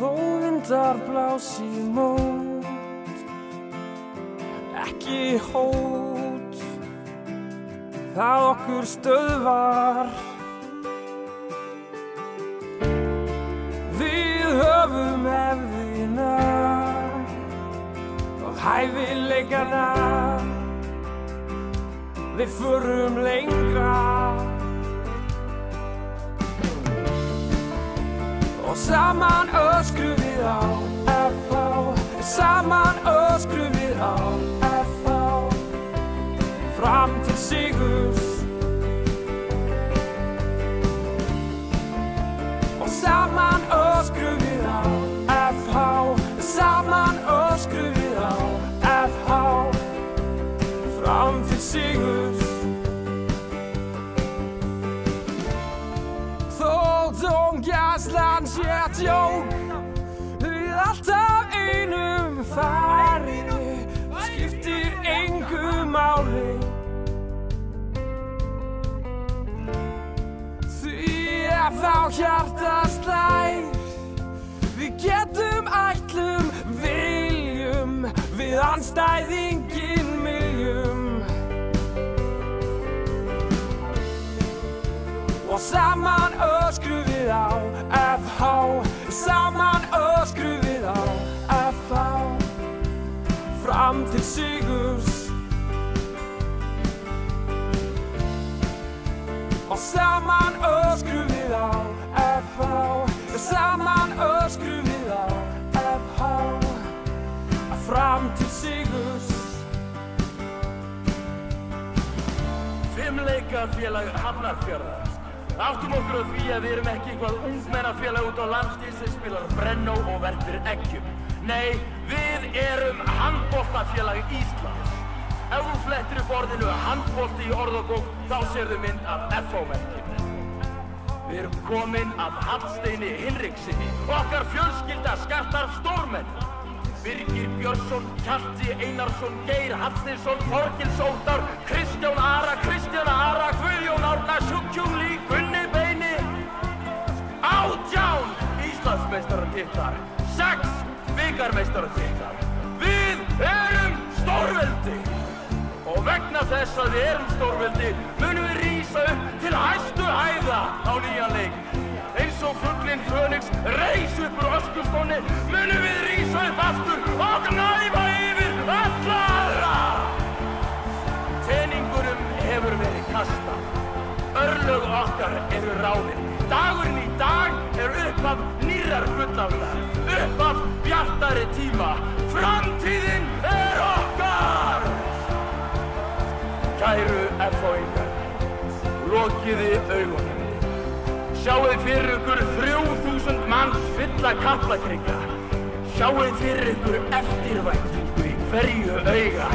Þó vindar blási mót, ekki hót, það okkur stöðvar. Við höfum hefðina og hæfileikana, við förum lengra. Og saman öskrum við á FH, saman öskrum við á FH, fram til sigurs. Og saman öskrum við á FH, saman öskrum við á FH, fram til sigurs. Gæslan sé djók, við alltaf einum fari, skiptir engu máli. Því ef á hjarta slær, við getum, ætlum, viljum, við andstæðinginn miljum. Og saman öskrum við á FH, saman öskrum við á FH, fram til sigurs. Og saman öskrum við á FH, saman öskrum við á FH, fram til sigurs. Fimmleikafélag Hafnarfjarðar. Áttum okkur á því að við erum ekki eitthvað ungmennafélag út á landstíð sem spilar brennó og verpir eggjum. Nei, við erum handboltafélag Íslands. Ef þú flettir upp orðinu handbolti í orðabók, þá sérðu mynd af FH-merkinu. Við erum komin af Hallsteini Hinriksinni, okkar fjölskylda skartar stórmenn. Birgir Björnsson, Hjalti Einarsson, Geir Hafsteinsson, Þorkils Óttar, Kristján Ara, Guðjón Árna, Sjúkjung Lý, Gunni Beini. 18 Íslandsmeistaratitlar, 6 bikarmeistaratitlar. Við erum stórveldi. Og vegna þess að við erum stórveldi munum við rísa upp til hæstu hæða á nýjan leik. Eins og fuglinn Fönix reis upp úr öskustónni munum við rísa upp aftur og gnæfa yfir alla aðra. Teningunum hefur verið kastað. Örlög okkar eru ráðin. Dagurinn í dag er upphaf nýrrar gullaldar, upphaf bjartari tíma. Framtíðin er okkar! Kæru FH-ingar, lokiði augunum. Sjáið fyrir ykkur 3000 manns fylla kaplakrika. Sjáið fyrir ykkur eftirvæntingu í hverju auga.